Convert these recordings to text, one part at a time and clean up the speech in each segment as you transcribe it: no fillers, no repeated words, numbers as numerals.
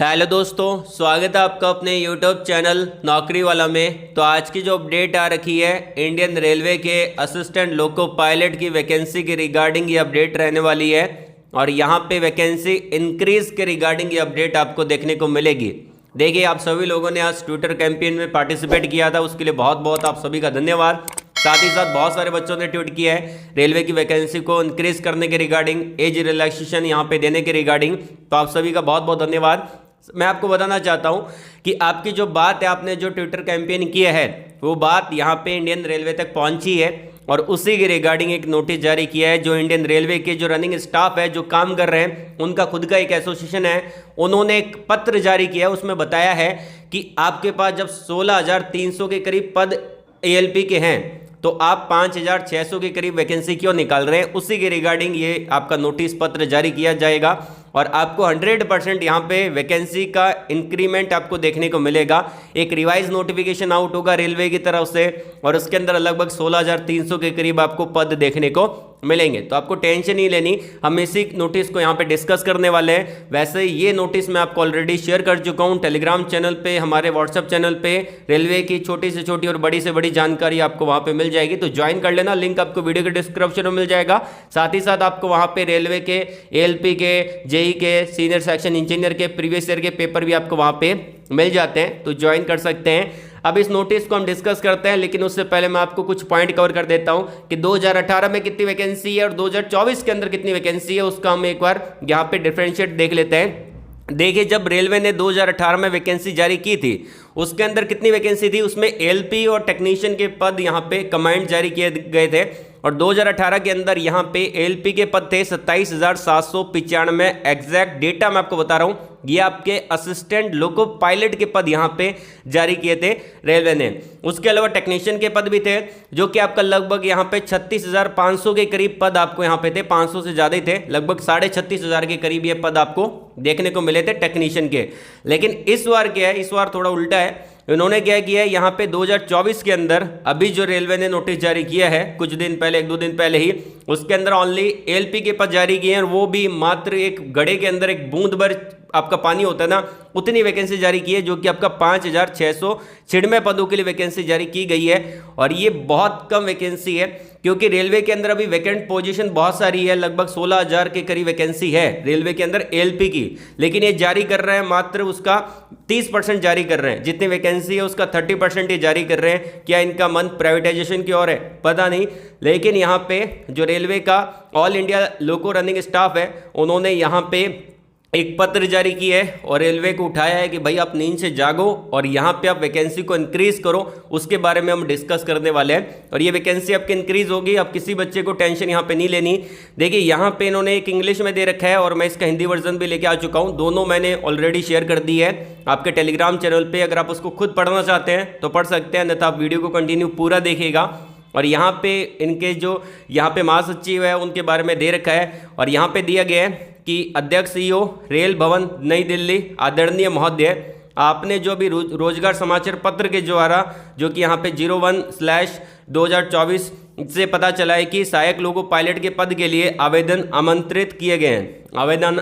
Hello दोस्तों, स्वागत है आपका अपने यूट्यूब चैनल नौकरी वाला में। तो आज की जो अपडेट आ रखी है इंडियन रेलवे के असिस्टेंट लोको पायलट की वैकेंसी के रिगार्डिंग ये अपडेट रहने वाली है और यहाँ पे वैकेंसी इंक्रीज के रिगार्डिंग ये अपडेट आपको देखने को मिलेगी। देखिए, आप सभी लोगों ने आज ट्विटर कैंपेन में पार्टिसिपेट किया था, उसके लिए बहुत बहुत आप सभी का धन्यवाद। साथ ही साथ बहुत सारे बच्चों ने ट्वीट किया है रेलवे की वैकेंसी को इंक्रीज करने के रिगार्डिंग, एज रिलैक्सेशन यहाँ पे देने के रिगार्डिंग। तो आप सभी का बहुत बहुत धन्यवाद। मैं आपको बताना चाहता हूँ कि आपकी जो बात है, आपने जो ट्विटर कैंपेन किया है वो बात यहाँ पे इंडियन रेलवे तक पहुँची है और उसी के रिगार्डिंग एक नोटिस जारी किया है। जो इंडियन रेलवे के जो रनिंग स्टाफ है, जो काम कर रहे हैं, उनका खुद का एक एसोसिएशन है, उन्होंने एक पत्र जारी किया है। उसमें बताया है कि आपके पास जब 16,300 के करीब पद ALP के हैं तो आप 5,600 के करीब वैकेंसी क्यों निकाल रहे हैं। उसी के रिगार्डिंग ये आपका नोटिस पत्र जारी किया जाएगा और आपको 100% यहाँ पे वैकेंसी का इंक्रीमेंट आपको देखने को मिलेगा। एक रिवाइज नोटिफिकेशन आउट होगा रेलवे की तरफ से और उसके अंदर लगभग 16,300 के करीब आपको पद देखने को मिलेंगे। तो आपको टेंशन नहीं लेनी, हम इसी नोटिस को यहाँ पे डिस्कस करने वाले हैं। वैसे ये नोटिस मैं आपको ऑलरेडी शेयर कर चुका हूँ टेलीग्राम चैनल पे, हमारे व्हाट्सएप चैनल पे। रेलवे की छोटी से छोटी और बड़ी से बड़ी जानकारी आपको वहाँ पे मिल जाएगी, तो ज्वाइन कर लेना। लिंक आपको वीडियो के डिस्क्रिप्शन में मिल जाएगा। साथ ही साथ आपको वहाँ पे रेलवे के ALP के, JE के, सीनियर सेक्शन इंजीनियर के प्रीवियस ईयर के पेपर भी आपको वहाँ पे मिल जाते हैं, तो ज्वाइन कर सकते हैं। अब इस नोटिस को हम डिस्कस करते हैं, लेकिन उससे पहले मैं आपको कुछ पॉइंट कवर कर देता हूं कि 2018 में कितनी वैकेंसी है और 2024 के अंदर कितनी वैकेंसी है, उसका हम एक बार यहां पे डिफरेंशिएट देख लेते हैं। देखिए, जब रेलवे ने 2018 में वैकेंसी जारी की थी, उसके अंदर कितनी वैकेंसी थी, उसमें ALP और टेक्नीशियन के पद यहाँ पे कमांड जारी किए गए थे और 2018 के अंदर यहाँ पे ALP के पद थे 27,795। एग्जैक्ट डेटा मैं आपको बता रहा हूँ, ये आपके असिस्टेंट लोको पायलट के पद यहाँ पे जारी किए थे रेलवे ने। उसके अलावा टेक्नीशियन के पद भी थे, जो कि आपका लगभग यहाँ पे 36,500 के करीब पद आपको यहाँ पे थे, 500 से ज़्यादा ही थे, लगभग 36,500 के करीब ये पद आपको देखने को मिले थे टेक्नीशियन के। लेकिन इस बार क्या है, इस बार थोड़ा उल्टा है। इन्होंने क्या किया है, यहाँ पे 2024 के अंदर अभी जो रेलवे ने नोटिस जारी किया है कुछ दिन पहले, 1-2 दिन पहले ही, उसके अंदर ओनली ALP के पद जारी किए हैं और वो भी मात्र एक घड़े के अंदर एक बूंद भर आपका पानी होता है ना, उतनी वैकेंसी जारी की है, जो कि आपका 5,696 पदों के लिए वैकेंसी जारी की गई है। और ये बहुत कम वैकेंसी है क्योंकि रेलवे के अंदर अभी वैकेंट पोजीशन बहुत सारी है, लगभग 16,000 के करीब वैकेंसी है रेलवे के अंदर ALP की, लेकिन ये जारी कर रहे हैं मात्र उसका 30% जारी कर रहे हैं। जितनी वैकेंसी है उसका 30% ये जारी कर रहे हैं। क्या इनका मन प्राइवेटाइजेशन की ओर है, पता नहीं। लेकिन यहाँ पे जो रेलवे का ऑल इंडिया लोको रनिंग स्टाफ है, उन्होंने यहाँ पे एक पत्र जारी की है और रेलवे को उठाया है कि भाई आप नींद से जागो और यहाँ पे आप वैकेंसी को इंक्रीज करो। उसके बारे में हम डिस्कस करने वाले हैं और ये वैकेंसी आपकी इंक्रीज होगी। आप किसी बच्चे को टेंशन यहाँ पे नहीं लेनी। देखिए, यहाँ पे इन्होंने एक इंग्लिश में दे रखा है और मैं इसका हिंदी वर्जन भी लेके आ चुका हूँ। दोनों मैंने ऑलरेडी शेयर कर दी है आपके टेलीग्राम चैनल पर। अगर आप उसको खुद पढ़ना चाहते हैं तो पढ़ सकते हैं, अन्यथा आप वीडियो को कंटिन्यू पूरा देखिएगा। और यहाँ पे इनके जो यहाँ पे महासचिव है उनके बारे में दे रखा है और यहाँ पे दिया गया है कि अध्यक्ष CEO रेल भवन नई दिल्ली, आदरणीय महोदय, आपने जो अभी रोजगार समाचार पत्र के द्वारा, जो कि यहाँ पे 01/2024 से पता चला है कि सहायक लोको पायलट के पद के लिए आवेदन आमंत्रित किए गए हैं।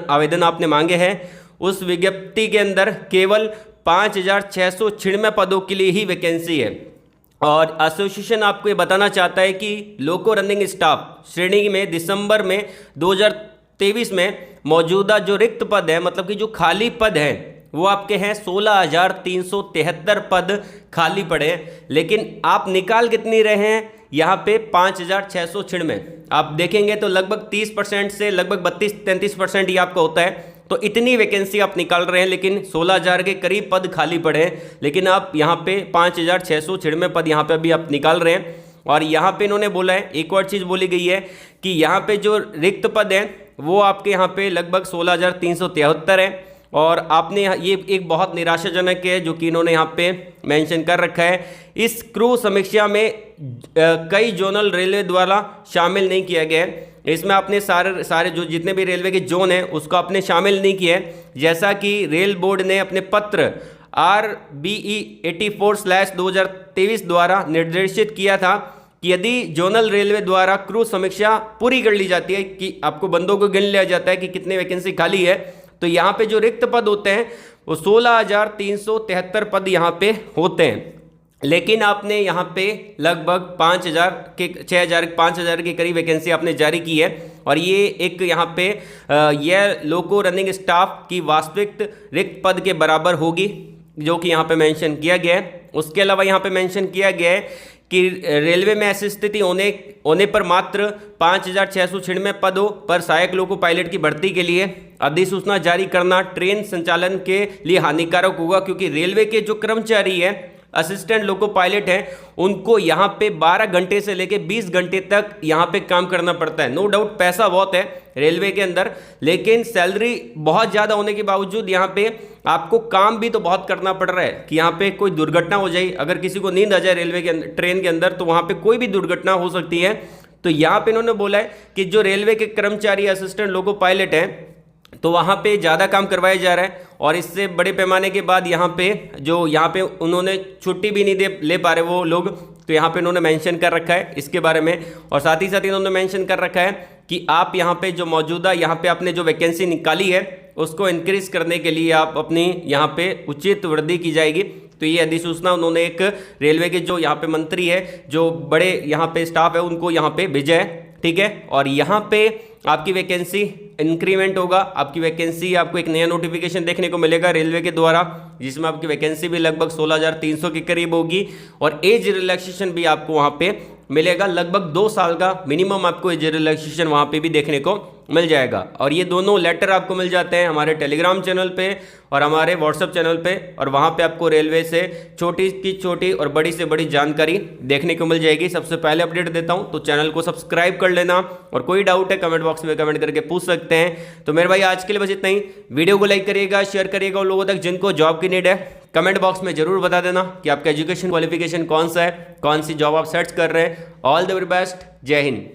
आवेदन आपने मांगे हैं। उस विज्ञप्ति के अंदर केवल 5,696 पदों के लिए ही वैकेंसी है और एसोसिएशन आपको ये बताना चाहता है कि लोको रनिंग स्टाफ श्रेणी में दिसंबर में 2023 में मौजूदा जो रिक्त पद है, मतलब कि जो खाली पद हैं, वो आपके हैं 16,373 पद खाली पड़े हैं। लेकिन आप निकाल कितनी रहे हैं यहाँ पे 5,696। आप देखेंगे तो लगभग 30% से लगभग 32-33% ही आपका होता है। तो इतनी वैकेंसी आप निकाल रहे हैं, लेकिन 16,000 के करीब पद खाली पड़े हैं, लेकिन आप यहाँ पे 5,696 पद यहाँ पे अभी आप निकाल रहे हैं। और यहाँ पे इन्होंने बोला है, एक और चीज़ बोली गई है कि यहाँ पे जो रिक्त पद हैं वो आपके यहाँ पे लगभग 16,373 है। और आपने ये एक बहुत निराशाजनक है जो कि इन्होंने यहाँ पे मेंशन कर रखा है, इस क्रू समीक्षा में कई जोनल रेलवे द्वारा शामिल नहीं किया गया है। इसमें आपने सारे जो जितने भी रेलवे के जोन हैं उसको आपने शामिल नहीं किया है, जैसा कि रेल बोर्ड ने अपने पत्र RBE 84/2023 द्वारा निर्देशित किया था कि यदि जोनल रेलवे द्वारा क्रू समीक्षा पूरी कर ली जाती है, कि आपको बंदों को गिन लिया जाता है कि कितनी वैकेंसी खाली है, तो यहाँ पे जो रिक्त पद होते हैं वो 16,373 पद यहाँ पे होते हैं। लेकिन आपने यहाँ पे लगभग 5,000 के करीब वैकेंसी आपने जारी की है, और ये एक यहाँ पे यह लोको रनिंग स्टाफ की वास्तविक रिक्त पद के बराबर होगी, जो कि यहाँ पे मेंशन किया गया है। उसके अलावा यहाँ पे मेंशन किया गया है कि रेलवे में ऐसी स्थिति होने पर मात्र 5,696 पदों पर सहायक लोको पायलट की भर्ती के लिए अधिसूचना जारी करना ट्रेन संचालन के लिए हानिकारक होगा, क्योंकि रेलवे के जो कर्मचारी हैं असिस्टेंट लोको पायलट हैं उनको यहाँ पे 12 घंटे से लेके 20 घंटे तक यहाँ पे काम करना पड़ता है। नो डाउट पैसा बहुत है रेलवे के अंदर, लेकिन सैलरी बहुत ज़्यादा होने के बावजूद यहाँ पे आपको काम भी तो बहुत करना पड़ रहा है कि यहाँ पे कोई दुर्घटना हो जाए, अगर किसी को नींद आ जाए रेलवे के ट्रेन के अंदर तो वहाँ पे कोई भी दुर्घटना हो सकती है। तो यहाँ पे इन्होंने बोला है कि जो रेलवे के कर्मचारी असिस्टेंट लोको पायलट हैं तो वहाँ पे ज़्यादा काम करवाया जा रहा है, और इससे बड़े पैमाने के बाद यहाँ पे उन्होंने छुट्टी भी नहीं ले पा रहे वो लोग, तो यहाँ पे इन्होंने मेंशन कर रखा है इसके बारे में। और साथ ही साथ इन्होंने मेंशन कर रखा है कि आप यहाँ पे जो मौजूदा यहाँ पे आपने जो वैकेंसी निकाली है उसको इंक्रीज करने के लिए आप अपनी यहाँ पे उचित वृद्धि की जाएगी। तो ये अधिसूचना उन्होंने एक रेलवे के जो यहाँ पे मंत्री है, जो बड़े यहाँ पे स्टाफ है, उनको यहाँ पे भेजा है, ठीक है। और यहाँ पे आपकी वैकेंसी इंक्रीमेंट होगा, आपकी वैकेंसी आपको एक नया नोटिफिकेशन देखने को मिलेगा रेलवे के द्वारा, जिसमें आपकी वैकेंसी भी लगभग 16,300 के करीब होगी, और एज रिलैक्सेशन भी आपको वहाँ पे मिलेगा। लगभग 2 साल का मिनिमम आपको एज रिलैक्सेशन वहाँ पे भी देखने को मिल जाएगा। और ये दोनों लेटर आपको मिल जाते हैं हमारे टेलीग्राम चैनल पे और हमारे व्हाट्सएप चैनल पे, और वहाँ पे आपको रेलवे से छोटी की छोटी और बड़ी से बड़ी जानकारी देखने को मिल जाएगी। सबसे पहले अपडेट देता हूँ, तो चैनल को सब्सक्राइब कर लेना, और कोई डाउट है कमेंट बॉक्स में कमेंट करके पूछ सकते हैं। तो मेरे भाई आज के लिए बस इतना ही। वीडियो को लाइक करिएगा, शेयर करिएगा उन लोगों तक जिनको जॉब की नीड है। कमेंट बॉक्स में जरूर बता देना कि आपका एजुकेशन क्वालिफिकेशन कौन सा है, कौन सी जॉब आप सर्च कर रहे हैं। ऑल द वेरी बेस्ट, जय हिंद।